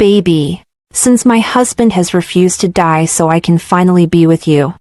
Baby, since my husband has refused to die so I can finally be with you,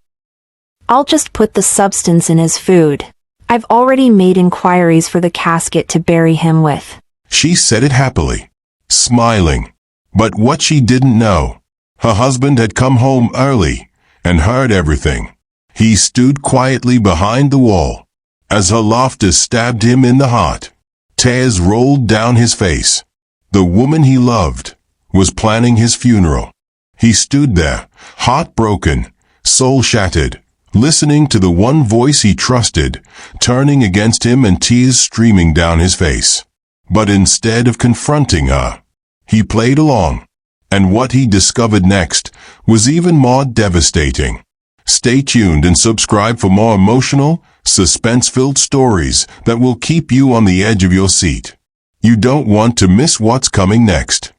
I'll just put the substance in his food. I've already made inquiries for the casket to bury him with. She said it happily, smiling. But what she didn't know, her husband had come home early and heard everything. He stood quietly behind the wall as her laughter stabbed him in the heart. Tears rolled down his face. The woman he loved was planning his funeral. He stood there, heartbroken, soul shattered, listening to the one voice he trusted, turning against him and tears streaming down his face. But instead of confronting her, he played along. And what he discovered next was even more devastating. Stay tuned and subscribe for more emotional, suspense-filled stories that will keep you on the edge of your seat. You don't want to miss what's coming next.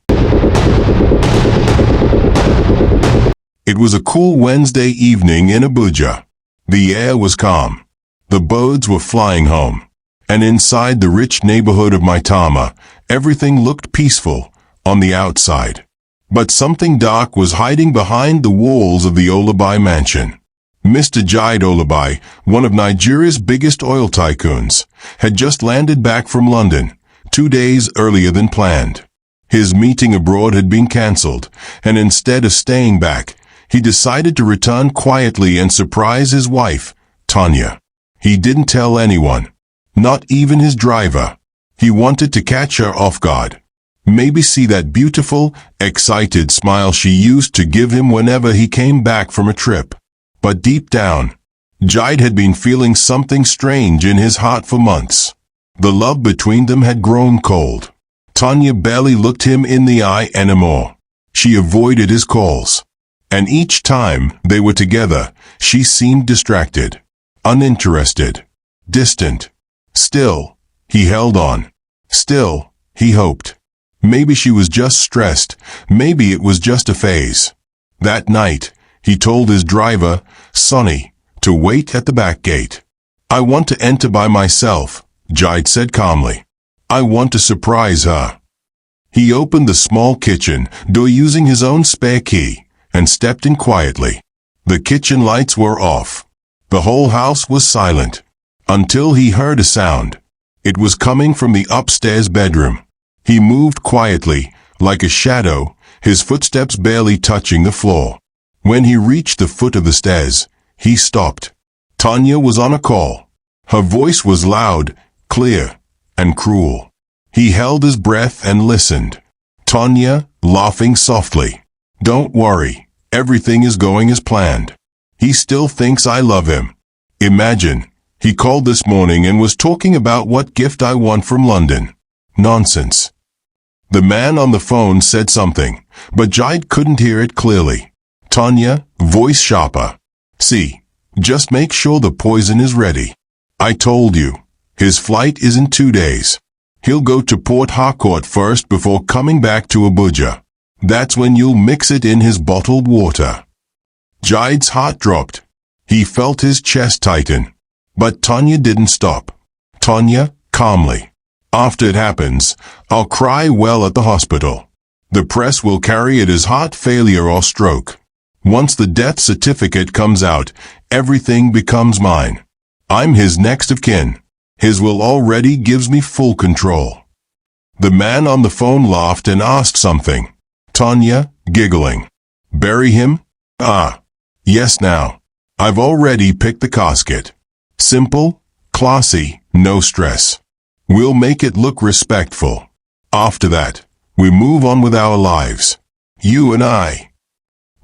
It was a cool Wednesday evening in Abuja. The air was calm. The birds were flying home. And inside the rich neighborhood of Maitama, everything looked peaceful on the outside. But something dark was hiding behind the walls of the Olubai mansion. Mr. Jide Olubai, one of Nigeria's biggest oil tycoons, had just landed back from London 2 days earlier than planned. His meeting abroad had been cancelled, and instead of staying back, he decided to return quietly and surprise his wife, Tanya. He didn't tell anyone, not even his driver. He wanted to catch her off guard. Maybe see that beautiful, excited smile she used to give him whenever he came back from a trip. But deep down, Jide had been feeling something strange in his heart for months. The love between them had grown cold. Tanya barely looked him in the eye anymore. She avoided his calls. And each time they were together, she seemed distracted, uninterested, distant. Still, he held on. Still, he hoped. Maybe she was just stressed. Maybe it was just a phase. That night, he told his driver, Sonny, to wait at the back gate. I want to enter by myself, Jide said calmly. I want to surprise her. He opened the small kitchen door using his own spare key and stepped in quietly. The kitchen lights were off. The whole house was silent until he heard a sound. It was coming from the upstairs bedroom. He moved quietly, like a shadow, his footsteps barely touching the floor. When he reached the foot of the stairs, he stopped. Tanya was on a call. Her voice was loud, clear, and cruel. He held his breath and listened. Tanya, laughing softly. Don't worry, everything is going as planned. He still thinks I love him. Imagine, he called this morning and was talking about what gift I want from London. Nonsense. The man on the phone said something, but Jide couldn't hear it clearly. Tanya, voice sharper. See, just make sure the poison is ready. I told you, his flight is in 2 days. He'll go to Port Harcourt first before coming back to Abuja. That's when you'll mix it in his bottled water. Jide's heart dropped. He felt his chest tighten. But Tanya didn't stop. Tanya, calmly. After it happens, I'll cry well at the hospital. The press will carry it as heart failure or stroke. Once the death certificate comes out, everything becomes mine. I'm his next of kin. His will already gives me full control. The man on the phone laughed and asked something. Tanya, giggling. Bury him? Ah. Yes now. I've already picked the casket. Simple, classy, no stress. We'll make it look respectful. After that, we move on with our lives. You and I.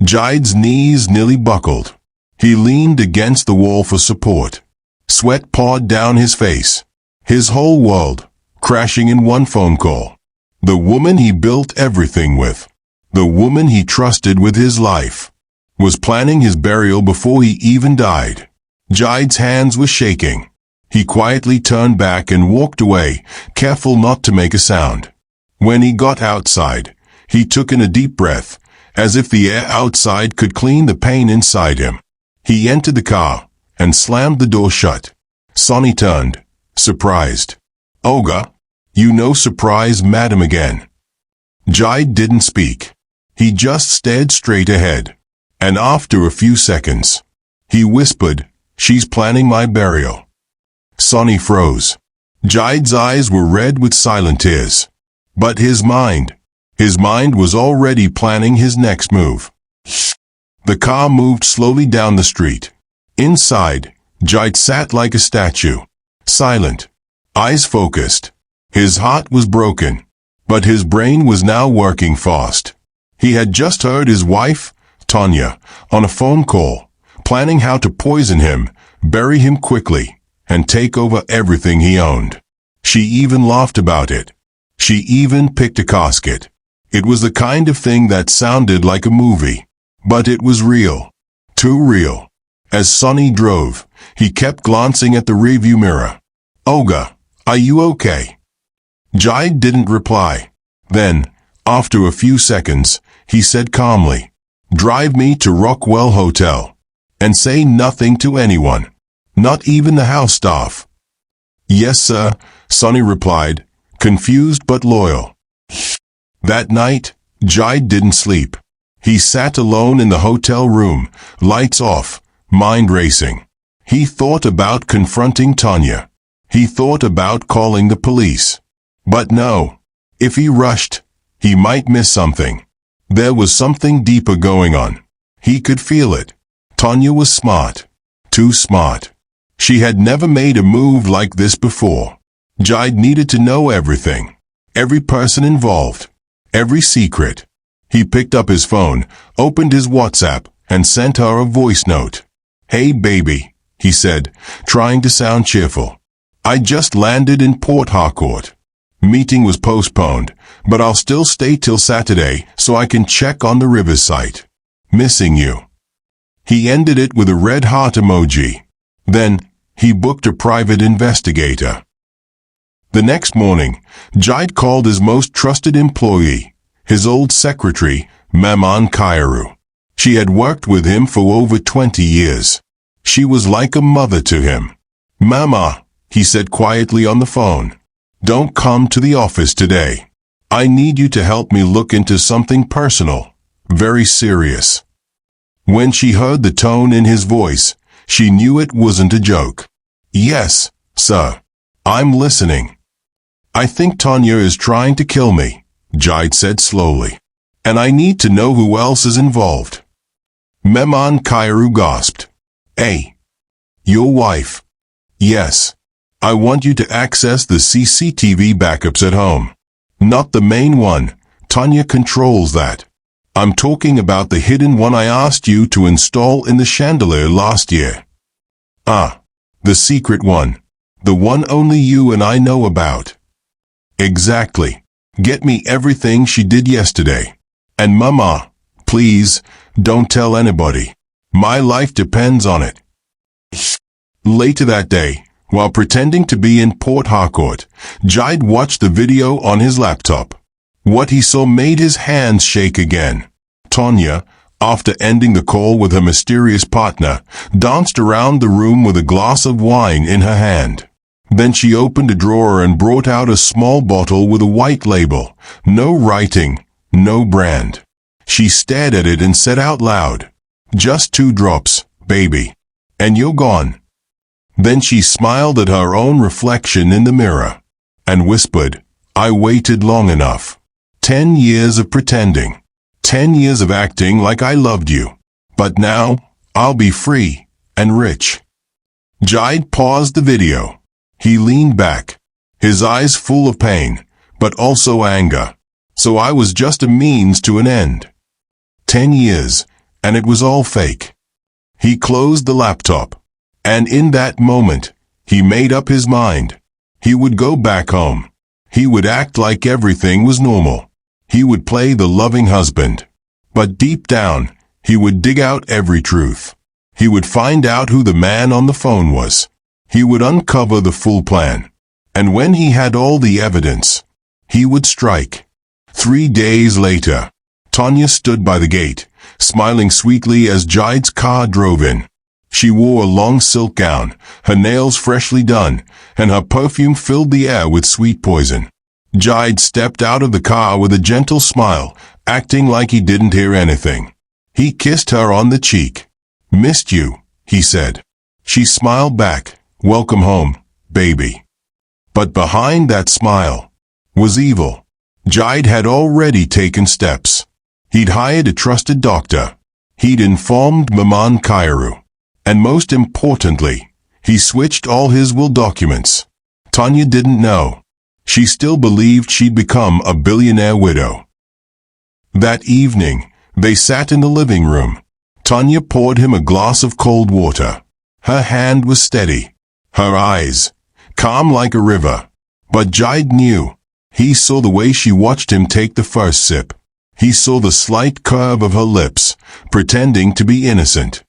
Jide's knees nearly buckled. He leaned against the wall for support. Sweat poured down his face. His whole world, crashing in one phone call. The woman he built everything with, the woman he trusted with his life, was planning his burial before he even died. Jide's hands were shaking. He quietly turned back and walked away, careful not to make a sound. When he got outside, he took in a deep breath, as if the air outside could clean the pain inside him. He entered the car and slammed the door shut. Sonny turned, surprised. Oga, you know, surprised madam again. Jide didn't speak. He just stared straight ahead. And after a few seconds, he whispered, "She's planning my burial." Sonny froze. Jide's eyes were red with silent tears. But his mind was already planning his next move. The car moved slowly down the street. Inside, Jide sat like a statue, silent, eyes focused. His heart was broken, but his brain was now working fast. He had just heard his wife, Tanya, on a phone call, planning how to poison him, bury him quickly, and take over everything he owned. She even laughed about it. She even picked a casket. It was the kind of thing that sounded like a movie. But it was real. Too real. As Sonny drove, he kept glancing at the rearview mirror. "Olga, are you okay?" Jide didn't reply. Then, after a few seconds, he said calmly, "Drive me to Rockwell Hotel. And say nothing to anyone. Not even the house staff." "Yes, sir," Sonny replied, confused but loyal. That night, Jide didn't sleep. He sat alone in the hotel room, lights off, mind racing. He thought about confronting Tanya. He thought about calling the police. But no. If he rushed, he might miss something. There was something deeper going on. He could feel it. Tanya was smart. Too smart. She had never made a move like this before. Jide needed to know everything. Every person involved. Every secret. He picked up his phone, opened his WhatsApp, and sent her a voice note. "Hey baby," he said, trying to sound cheerful. "I just landed in Port Harcourt. Meeting was postponed, but I'll still stay till Saturday so I can check on the river site. Missing you." He ended it with a red heart emoji. Then, he booked a private investigator. The next morning, Jide called his most trusted employee, his old secretary, Maman Kairu. She had worked with him for over 20 years. She was like a mother to him. "Mama," he said quietly on the phone, "don't come to the office today. I need you to help me look into something personal, very serious." When she heard the tone in his voice, she knew it wasn't a joke. "Yes, sir. I'm listening." "I think Tanya is trying to kill me," Jide said slowly. "And I need to know who else is involved." Maman Kairu gasped. "Hey, your wife?" "Yes. I want you to access the CCTV backups at home. Not the main one. Tanya controls that. I'm talking about the hidden one I asked you to install in the chandelier last year." "Ah, the secret one. The one only you and I know about." "Exactly. Get me everything she did yesterday. And Mama, please, don't tell anybody. My life depends on it." Later that day, while pretending to be in Port Harcourt, Jide watched the video on his laptop. What he saw made his hands shake again. Tanya, after ending the call with her mysterious partner, danced around the room with a glass of wine in her hand. Then she opened a drawer and brought out a small bottle with a white label. No writing, no brand. She stared at it and said out loud, "Just 2 drops, baby. And you're gone." Then she smiled at her own reflection in the mirror and whispered, "I waited long enough. 10 years of pretending. 10 years of acting like I loved you. But now, I'll be free and rich." Jide paused the video. He leaned back, his eyes full of pain, but also anger. So I was just a means to an end. 10 years, and it was all fake. He closed the laptop, and in that moment, he made up his mind. He would go back home. He would act like everything was normal. He would play the loving husband. But deep down, he would dig out every truth. He would find out who the man on the phone was. He would uncover the full plan. And when he had all the evidence, he would strike. 3 days later, Tanya stood by the gate, smiling sweetly as Jide's car drove in. She wore a long silk gown, her nails freshly done, and her perfume filled the air with sweet poison. Jide stepped out of the car with a gentle smile, acting like he didn't hear anything. He kissed her on the cheek. "Missed you," he said. She smiled back, "Welcome home, baby." But behind that smile was evil. Jide had already taken steps. He'd hired a trusted doctor. He'd informed Maman Kairu. And most importantly, he switched all his will documents. Tanya didn't know. She still believed she'd become a billionaire widow. That evening, they sat in the living room. Tanya poured him a glass of cold water. Her hand was steady. Her eyes calm like a river. But Jide knew. He saw the way she watched him take the first sip. He saw the slight curve of her lips, pretending to be innocent.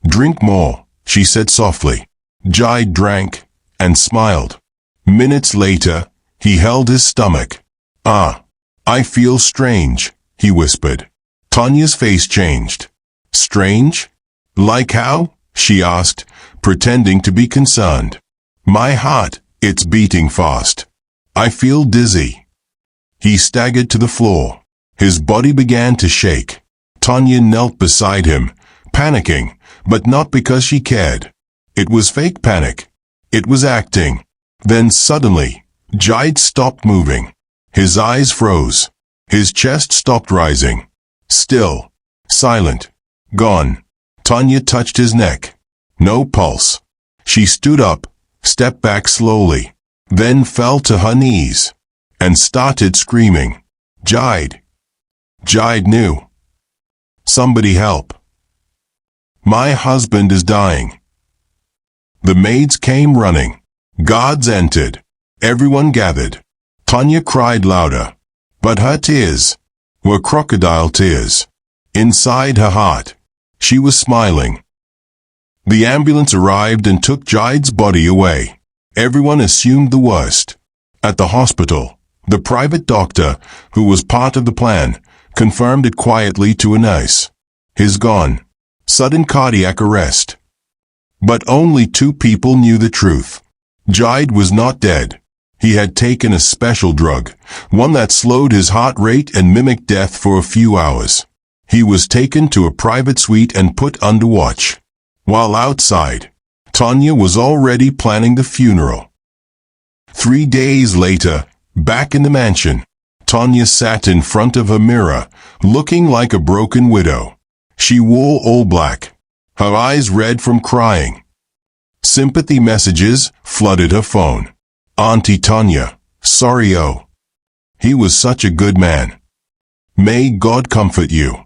"Drink more," she said softly. Jide drank and smiled. Minutes later, he held his stomach. I feel strange," he whispered. Tanya's face changed. "Strange? Like how?" she asked, pretending to be concerned. "My heart, it's beating fast. I feel dizzy." He staggered to the floor. His body began to shake. Tanya knelt beside him, panicking, but not because she cared. It was fake panic. It was acting. Then suddenly, Jide stopped moving. His eyes froze. His chest stopped rising. Still. Silent. Gone. Tanya touched his neck. No pulse. She stood up, stepped back slowly, then fell to her knees, and started screaming. "Jide! Jide knew. Somebody help. My husband is dying." The maids came running. Guards entered. Everyone gathered. Tanya cried louder, but her tears were crocodile tears. Inside her heart, she was smiling. The ambulance arrived and took Jide's body away. Everyone assumed the worst. At the hospital, the private doctor, who was part of the plan, confirmed it quietly to a nurse. "He's gone. Sudden cardiac arrest." But only 2 people knew the truth. Jide was not dead. He had taken a special drug, one that slowed his heart rate and mimicked death for a few hours. He was taken to a private suite and put under watch. While outside, Tanya was already planning the funeral. 3 days later, back in the mansion, Tanya sat in front of her mirror, looking like a broken widow. She wore all black, her eyes red from crying. Sympathy messages flooded her phone. "Auntie Tanya, sorry oh. He was such a good man. May God comfort you."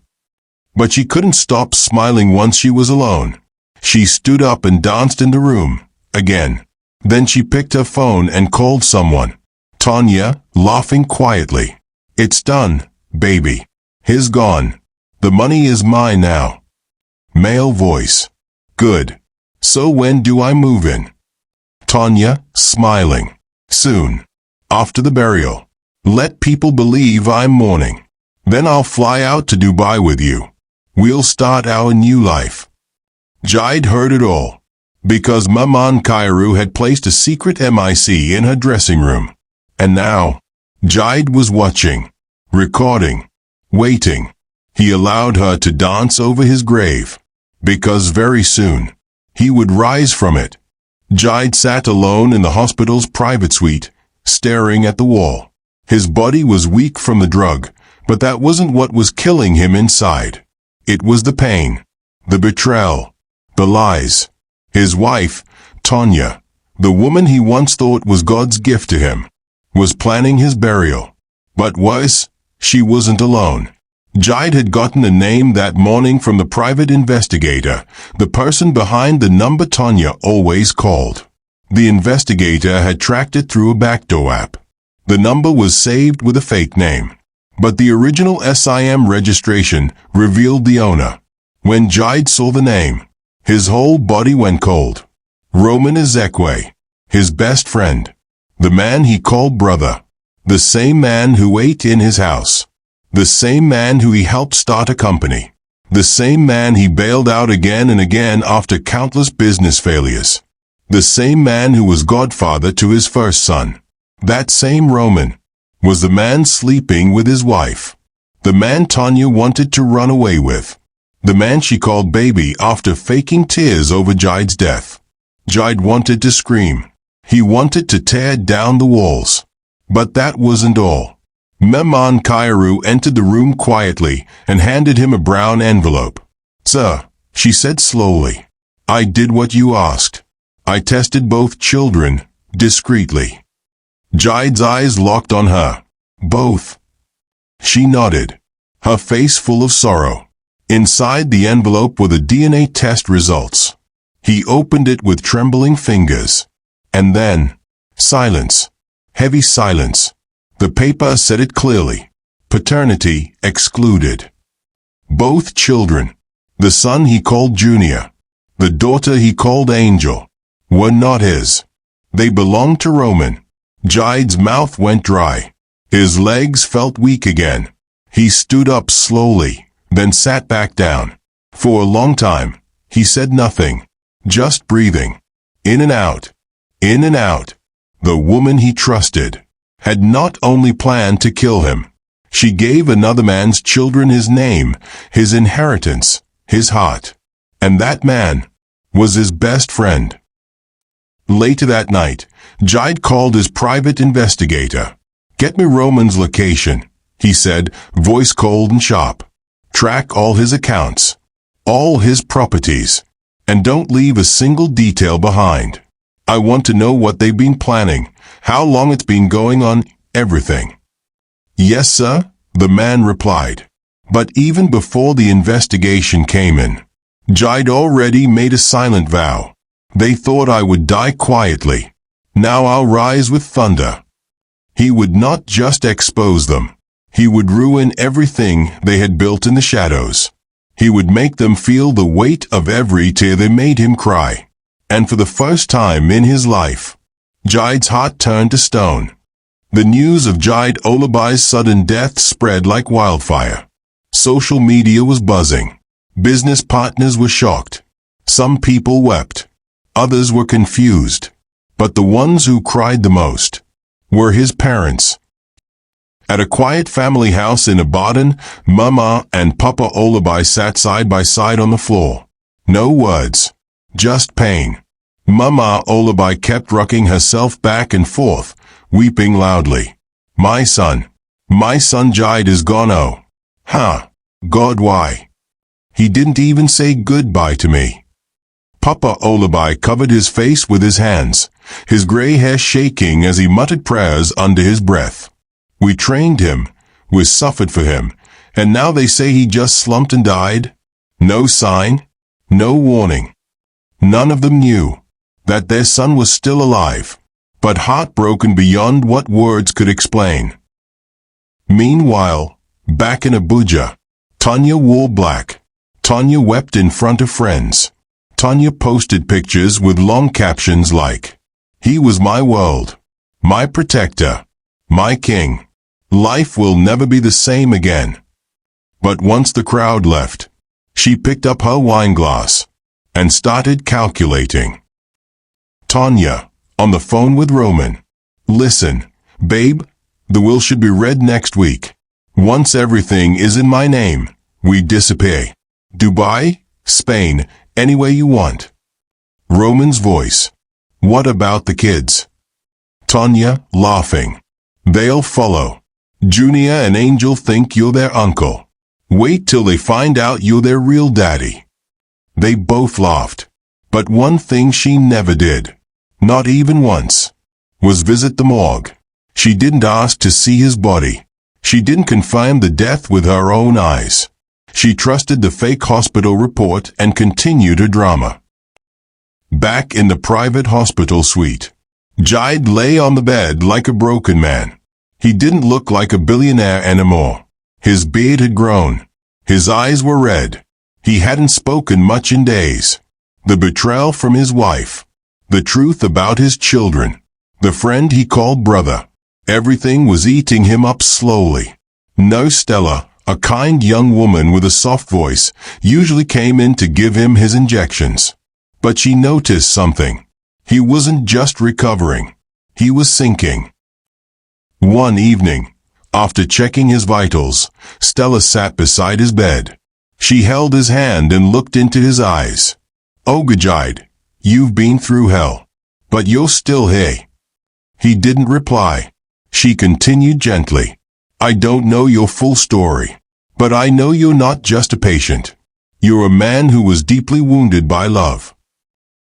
But she couldn't stop smiling once she was alone. She stood up and danced in the room, again. Then she picked her phone and called someone. Tanya, laughing quietly. "It's done, baby. He's gone. The money is mine now." Male voice. "Good. So when do I move in?" Tanya, smiling. "Soon. After the burial. Let people believe I'm mourning. Then I'll fly out to Dubai with you. We'll start our new life." Jide heard it all, because Maman Kairu had placed a secret MIC in her dressing room. And now, Jide was watching, recording, waiting. He allowed her to dance over his grave, because very soon, he would rise from it. Jide sat alone in the hospital's private suite, staring at the wall. His body was weak from the drug, but that wasn't what was killing him inside. It was the pain, the betrayal, the lies. His wife, Tanya, the woman he once thought was God's gift to him, was planning his burial. But worse, she wasn't alone. Jide had gotten a name that morning from the private investigator, the person behind the number Tanya always called. The investigator had tracked it through a backdoor app. The number was saved with a fake name, but the original SIM registration revealed the owner. When Jide saw the name, his whole body went cold. Roman Ezekwe, his best friend, the man he called brother, the same man who ate in his house, the same man who he helped start a company, the same man he bailed out again and again after countless business failures, the same man who was godfather to his first son. That same Roman Was the man sleeping with his wife? The man Tanya wanted to run away with? The man she called baby after faking tears over Jide's death? Jide wanted to scream. He wanted to tear down the walls. But that wasn't all. Maman Kairu entered the room quietly and handed him a brown envelope. "Sir," she said slowly, "I did what you asked. I tested both children, discreetly." Jide's eyes locked on her. "Both?" She nodded, her face full of sorrow. Inside the envelope were the DNA test results. He opened it with trembling fingers. And then, silence. Heavy silence. The paper said it clearly. Paternity excluded. Both children, the son he called Junior, the daughter he called Angel, were not his. They belonged to Roman. Jide's mouth went dry. His legs felt weak again. He stood up slowly, then sat back down. For a long time, he said nothing, just breathing. In and out. In and out. The woman he trusted had not only planned to kill him. She gave another man's children his name, his inheritance, his heart. And that man was his best friend. Later that night, Jide called his private investigator. "Get me Roman's location," he said, voice cold and sharp. "Track all his accounts, all his properties, and don't leave a single detail behind. I want to know what they've been planning, how long it's been going on, everything." "Yes, sir," the man replied. But even before the investigation came in, Jide already made a silent vow. "They thought I would die quietly. Now I'll rise with thunder." He would not just expose them. He would ruin everything they had built in the shadows. He would make them feel the weight of every tear they made him cry. And for the first time in his life, Jide's heart turned to stone. The news of Jide Olabi's sudden death spread like wildfire. Social media was buzzing. Business partners were shocked. Some people wept. Others were confused. But the ones who cried the most were his parents. At a quiet family house in Ibadan, Mama and Papa Olabi sat side by side on the floor. No words, just pain. Mama Olabi kept rocking herself back and forth, weeping loudly. My son Jide is gone, oh. Huh, God, why? He didn't even say goodbye to me." Papa Olabi covered his face with his hands, his gray hair shaking as he muttered prayers under his breath. "We trained him, we suffered for him, and now they say he just slumped and died? No sign, no warning." None of them knew that their son was still alive, but heartbroken beyond what words could explain. Meanwhile, back in Abuja, Tanya wore black. Tanya wept in front of friends. Tanya posted pictures with long captions like, "He was my world, my protector, my king. Life will never be the same again." But once the crowd left, she picked up her wine glass and started calculating. Tanya, on the phone with Roman. "Listen, babe, the will should be read next week. Once everything is in my name, we disappear. Dubai, Spain, anywhere you want." Roman's voice. "What about the kids?" Tanya, laughing. "They'll follow. Junior and Angel think you're their uncle. Wait till they find out you're their real daddy." They both laughed. But one thing she never did, not even once, was visit the morgue. She didn't ask to see his body. She didn't confirm the death with her own eyes. She trusted the fake hospital report and continued her drama. Back in the private hospital suite, Jide lay on the bed like a broken man. He didn't look like a billionaire anymore. His beard had grown. His eyes were red. He hadn't spoken much in days. The betrayal from his wife, the truth about his children, the friend he called brother, everything was eating him up slowly. No Stella, a kind young woman with a soft voice, usually came in to give him his injections. But she noticed something. He wasn't just recovering. He was sinking. One evening, After checking his vitals, Stella sat beside his bed. She held his hand and looked into his eyes. "Oh, Jide, you've been through hell. But you're still here." He didn't reply. She continued gently. "I don't know your full story, but I know you're not just a patient. You're a man who was deeply wounded by love."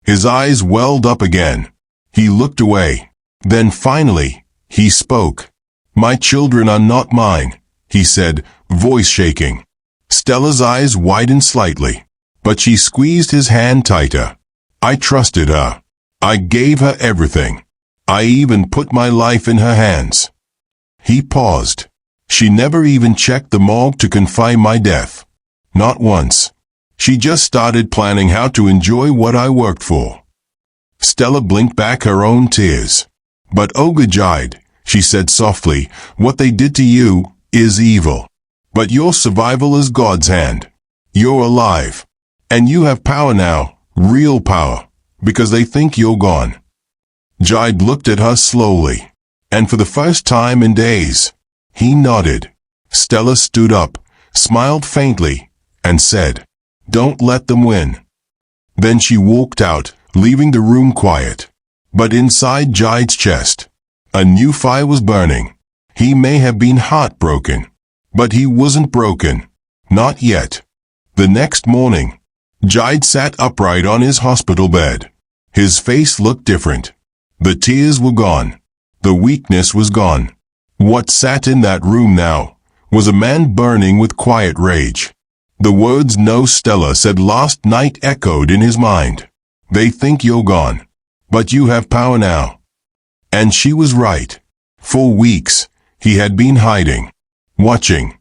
His eyes welled up again. He looked away. Then finally, he spoke. "My children are not mine," he said, voice shaking. Stella's eyes widened slightly, but she squeezed his hand tighter. "I trusted her. I gave her everything. I even put my life in her hands." He paused. "She never even checked the morgue to confirm my death. Not once. She just started planning how to enjoy what I worked for." Stella blinked back her own tears. "But Jide," she said softly, "what they did to you is evil. But your survival is God's hand. You're alive. And you have power now, real power, because they think you're gone." Jide looked at her slowly, and for the first time in days, he nodded. Stella stood up, smiled faintly, and said, "Don't let them win." Then she walked out, leaving the room quiet. But inside Jide's chest, a new fire was burning. He may have been heartbroken, but he wasn't broken. Not yet. The next morning, Jide sat upright on his hospital bed. His face looked different. The tears were gone. The weakness was gone. What sat in that room now was a man burning with quiet rage. The words "No, Stella said last night" echoed in his mind. "They think you're gone, but you have power now." And she was right. For weeks, he had been hiding, watching,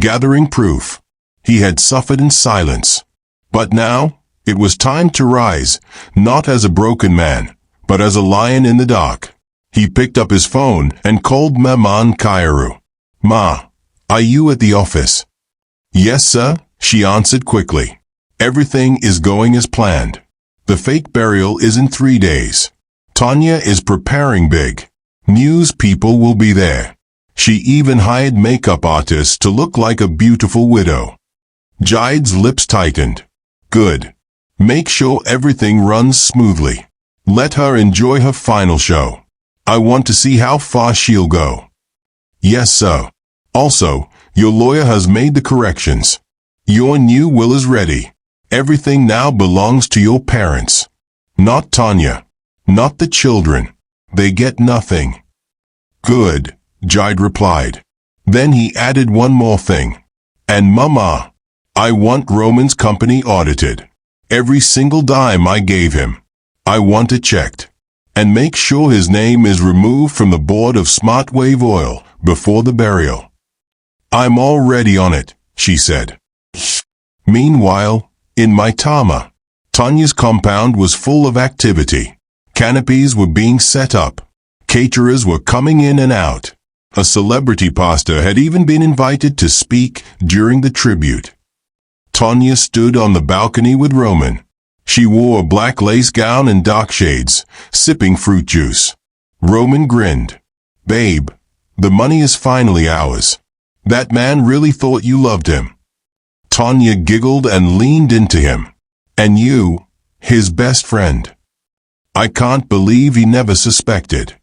gathering proof. He had suffered in silence. But now, it was time to rise, not as a broken man, but as a lion in the dark. He picked up his phone and called Maman Kairu. "Ma, are you at the office?" "Yes, sir," she answered quickly. "Everything is going as planned. The fake burial is in 3 days. Tanya is preparing big. News people will be there. She even hired makeup artists to look like a beautiful widow." Jide's lips tightened. "Good. Make sure everything runs smoothly. Let her enjoy her final show. I want to see how far she'll go." "Yes, sir. Also, your lawyer has made the corrections. Your new will is ready. Everything now belongs to your parents. Not Tanya. Not the children. They get nothing." "Good," Jide replied. Then he added one more thing. "And Mama, I want Roman's company audited. Every single dime I gave him. I want it checked. And make sure his name is removed from the board of Smartwave Oil before the burial." "I'm already on it," she said. Meanwhile, in my Tanya's compound was full of activity. Canopies were being set up. Caterers were coming in and out. A celebrity pastor had even been invited to speak during the tribute. Tanya stood on the balcony with Roman. She wore a black lace gown and dark shades, sipping fruit juice. Roman grinned. "Babe, the money is finally ours. That man really thought you loved him." Tanya giggled and leaned into him. "And you, his best friend. I can't believe he never suspected."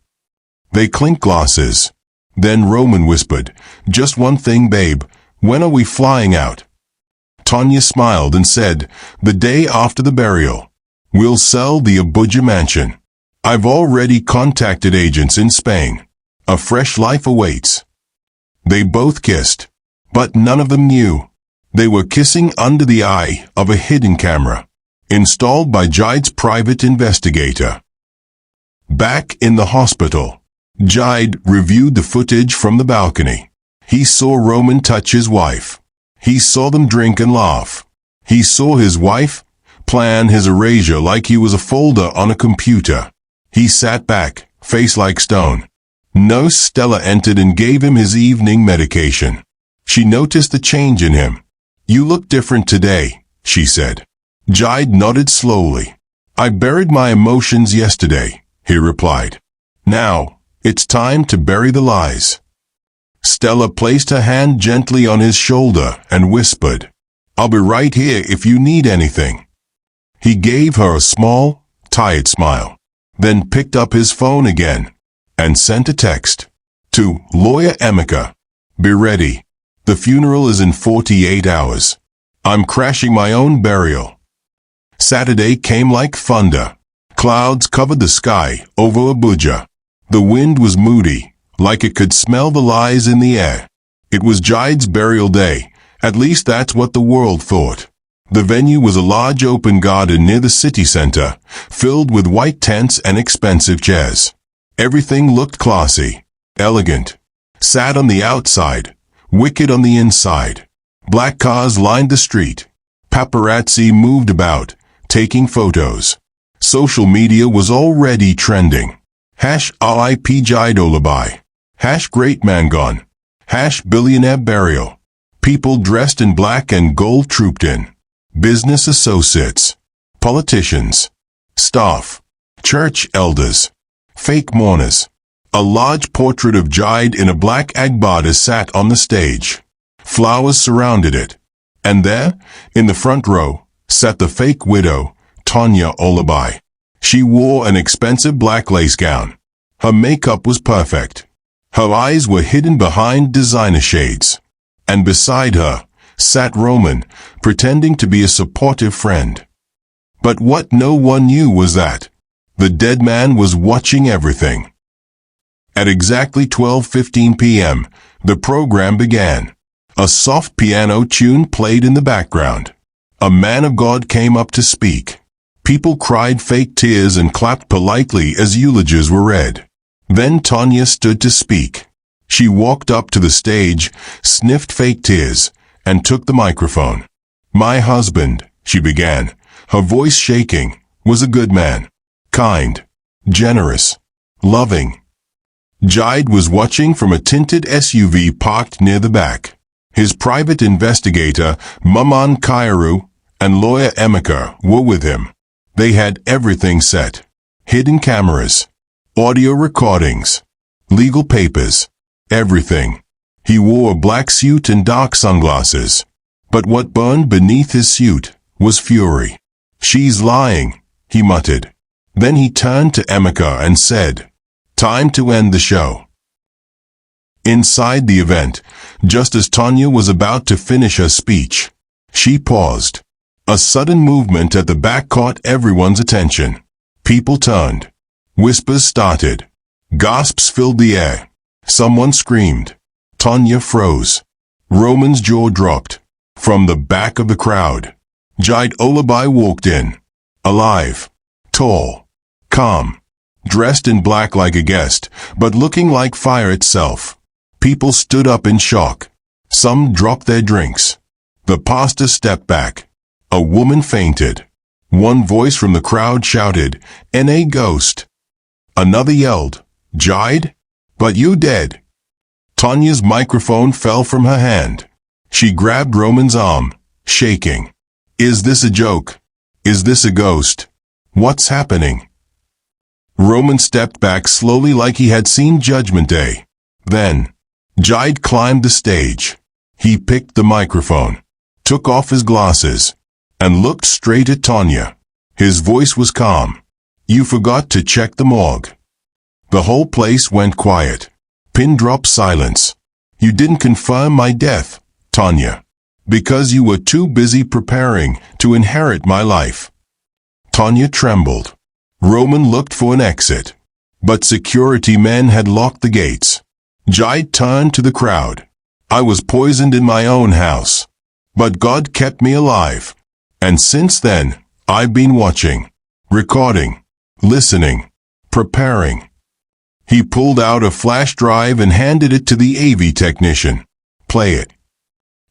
They clinked glasses. Then Roman whispered, "Just one thing, babe. When are we flying out?" Tanya smiled and said, "The day after the burial. We'll sell the Abuja mansion. I've already contacted agents in Spain. A fresh life awaits." They both kissed, but none of them knew. They were kissing under the eye of a hidden camera, installed by Jide's private investigator. Back in the hospital, Jide reviewed the footage from the balcony. He saw Roman touch his wife. He saw them drink and laugh. He saw his wife plan his erasure like he was a folder on a computer. He sat back, face like stone. Nurse Stella entered and gave him his evening medication. She noticed the change in him. "You look different today," she said. Jide nodded slowly. "I buried my emotions yesterday," he replied. "Now, it's time to bury the lies." Stella placed her hand gently on his shoulder and whispered, "I'll be right here if you need anything." He gave her a small, tired smile, then picked up his phone again and sent a text. To Lawyer Emeka, "Be ready. The funeral is in 48 hours. I'm crashing my own burial." Saturday came like thunder. Clouds covered the sky over Abuja. The wind was moody, like it could smell the lies in the air. It was Jide's burial day, at least that's what the world thought. The venue was a large open garden near the city center, filled with white tents and expensive chairs. Everything looked classy, elegant. Sad on the outside, wicked on the inside. Black cars lined the street. Paparazzi moved about, taking photos. Social media was already trending. #RIP Jide, #Great Man Gone, #Billionaire Burial. People dressed in black and gold trooped in. Business associates, politicians, staff, church elders, fake mourners. A large portrait of Jide in a black agbada sat on the stage. Flowers surrounded it. And there, in the front row, sat the fake widow, Tanya. She wore an expensive black lace gown. Her makeup was perfect. Her eyes were hidden behind designer shades. And beside her sat Roman, pretending to be a supportive friend. But what no one knew was that the dead man was watching everything. At exactly 12:15 p.m., the program began. A soft piano tune played in the background. A man of God came up to speak. People cried fake tears and clapped politely as eulogies were read. Then Tanya stood to speak. She walked up to the stage, sniffed fake tears, and took the microphone. "My husband," she began, her voice shaking, "was a good man. Kind, generous, loving." Jide was watching from a tinted SUV parked near the back. His private investigator, Maman Kairu, and lawyer Emeka were with him. They had everything set. Hidden cameras, audio recordings, legal papers, everything. He wore a black suit and dark sunglasses. But what burned beneath his suit was fury. "She's lying," he muttered. Then he turned to Emeka and said, "Time to end the show." Inside the event, just as Tanya was about to finish her speech, she paused. A sudden movement at the back caught everyone's attention. People turned. Whispers started. Gasps filled the air. Someone screamed. Tanya froze. Roman's jaw dropped. From the back of the crowd, Jide walked in. Alive, tall, calm, dressed in black like a guest, but looking like fire itself. People stood up in shock. Some dropped their drinks. The pastor stepped back. A woman fainted. One voice from the crowd shouted, "N.A. ghost." Another yelled, "Jide? But you dead." Tanya's microphone fell from her hand. She grabbed Roman's arm, shaking. "Is this a joke? Is this a ghost? What's happening?" Roman stepped back slowly like he had seen Judgment Day. Then, Jide climbed the stage. He picked the microphone, took off his glasses, and looked straight at Tanya. His voice was calm. "You forgot to check the morgue." The whole place went quiet. Pin drop silence. "You didn't confirm my death, Tanya, because you were too busy preparing to inherit my life." Tanya trembled. Roman looked for an exit, but security men had locked the gates. Jide turned to the crowd. "I was poisoned in my own house, but God kept me alive. And since then, I've been watching, recording, listening, preparing." He pulled out a flash drive and handed it to the AV technician. "Play it."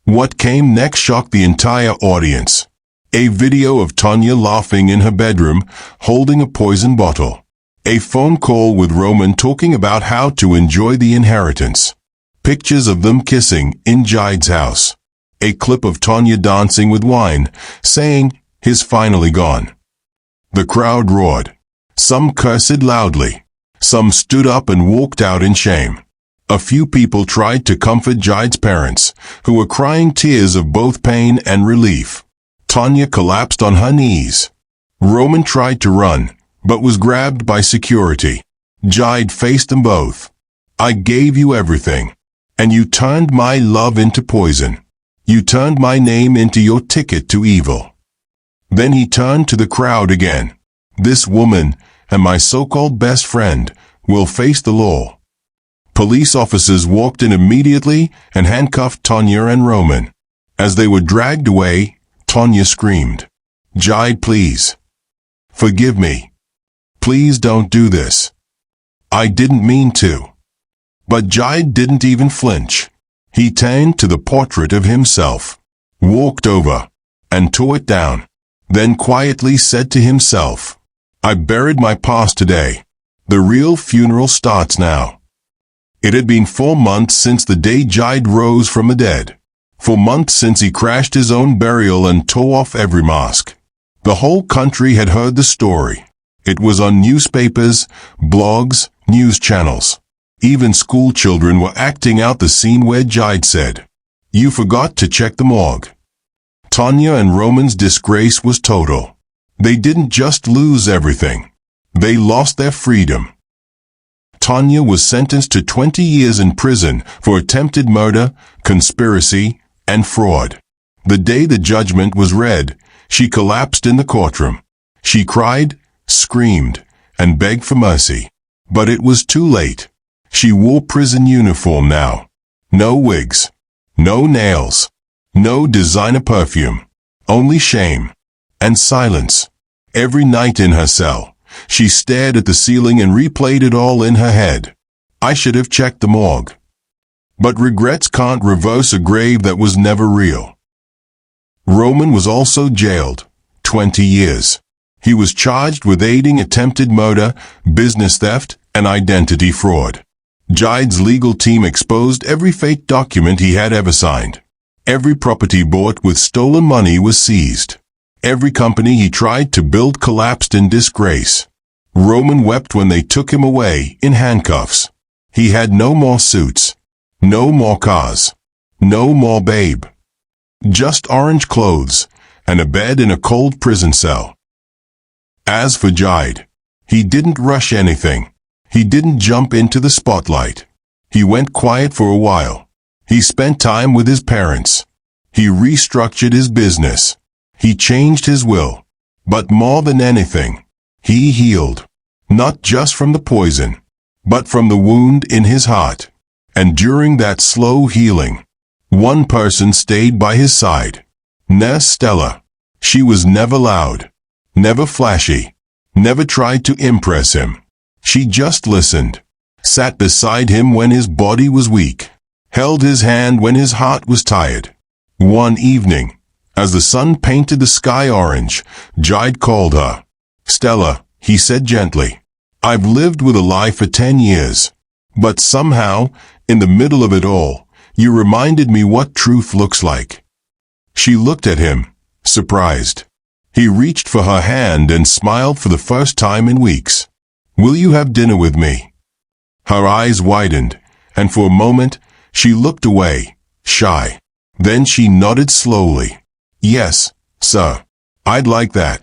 What came next shocked the entire audience. A video of Tanya laughing in her bedroom, holding a poison bottle. A phone call with Roman talking about how to enjoy the inheritance. Pictures of them kissing in Jide's house. A clip of Tanya dancing with wine, saying, "He's finally gone." The crowd roared. Some cursed loudly. Some stood up and walked out in shame. A few people tried to comfort Jide's parents, who were crying tears of both pain and relief. Tanya collapsed on her knees. Roman tried to run, but was grabbed by security. Jide faced them both. I gave you everything, and you turned my love into poison. You turned my name into your ticket to evil. Then he turned to the crowd again. This woman, and my so-called best friend, will face the law. Police officers walked in immediately and handcuffed Tanya and Roman. As they were dragged away, Tanya screamed, Jide, please. Forgive me. Please don't do this. I didn't mean to. But Jide didn't even flinch. He turned to the portrait of himself, walked over, and tore it down, then quietly said to himself, I buried my past today. The real funeral starts now. It had been 4 months since the day Jide rose from the dead. 4 months since he crashed his own burial and tore off every mask. The whole country had heard the story. It was on newspapers, blogs, news channels. Even school children were acting out the scene where Jide said, You forgot to check the morgue. Tanya and Roman's disgrace was total. They didn't just lose everything. They lost their freedom. Tanya was sentenced to 20 years in prison for attempted murder, conspiracy, and fraud. The day the judgment was read, she collapsed in the courtroom. She cried, screamed, and begged for mercy. But it was too late. She wore prison uniform now. No wigs. No nails. No designer perfume. Only shame. And silence. Every night in her cell, she stared at the ceiling and replayed it all in her head. I should have checked the morgue. But regrets can't reverse a grave that was never real. Roman was also jailed. 20 years. He was charged with aiding attempted murder, business theft, and identity fraud. Jide's legal team exposed every fake document he had ever signed. Every property bought with stolen money was seized. Every company he tried to build collapsed in disgrace. Roman wept when they took him away in handcuffs. He had no more suits. No more cars. No more babe. Just orange clothes and a bed in a cold prison cell. As for Jide, he didn't rush anything. He didn't jump into the spotlight. He went quiet for a while. He spent time with his parents. He restructured his business. He changed his will. But more than anything, he healed. Not just from the poison, but from the wound in his heart. And during that slow healing, one person stayed by his side. Nurse Stella. She was never loud, never flashy, never tried to impress him. She just listened, sat beside him when his body was weak, held his hand when his heart was tired. One evening, as the sun painted the sky orange, Jide called her. Stella, he said gently, I've lived with a lie for 10 years. But somehow, in the middle of it all, you reminded me what truth looks like. She looked at him, surprised. He reached for her hand and smiled for the first time in weeks. Will you have dinner with me? Her eyes widened, and for a moment, she looked away, shy. Then she nodded slowly. Yes, sir. I'd like that.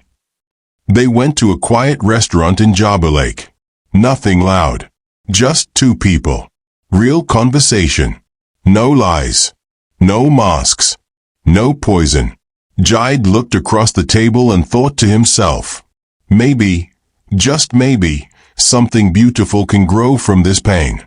They went to a quiet restaurant in Jaba Lake. Nothing loud. Just two people. Real conversation. No lies. No masks. No poison. Jide looked across the table and thought to himself, maybe, just maybe, something beautiful can grow from this pain.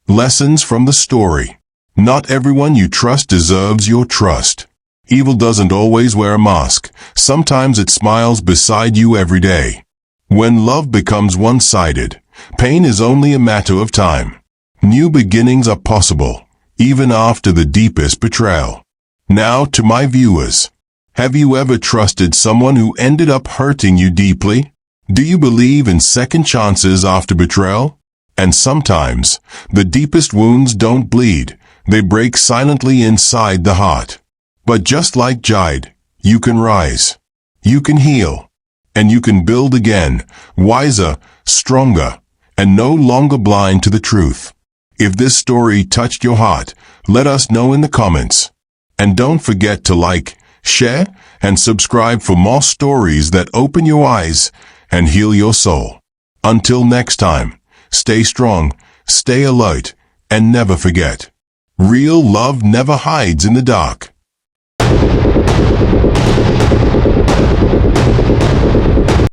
Lessons from the story. Not everyone you trust deserves your trust. Evil doesn't always wear a mask. Sometimes it smiles beside you every day. When love becomes one-sided, pain is only a matter of time. New beginnings are possible, even after the deepest betrayal. Now to my viewers. Have you ever trusted someone who ended up hurting you deeply? Do you believe in second chances after betrayal? And sometimes, the deepest wounds don't bleed. They break silently inside the heart. But just like Jide, you can rise. You can heal. And you can build again, wiser, stronger, and no longer blind to the truth. If this story touched your heart, let us know in the comments. And don't forget to like, share, and subscribe for more stories that open your eyes and heal your soul. Until next time, stay strong, stay alert, and never forget, real love never hides in the dark.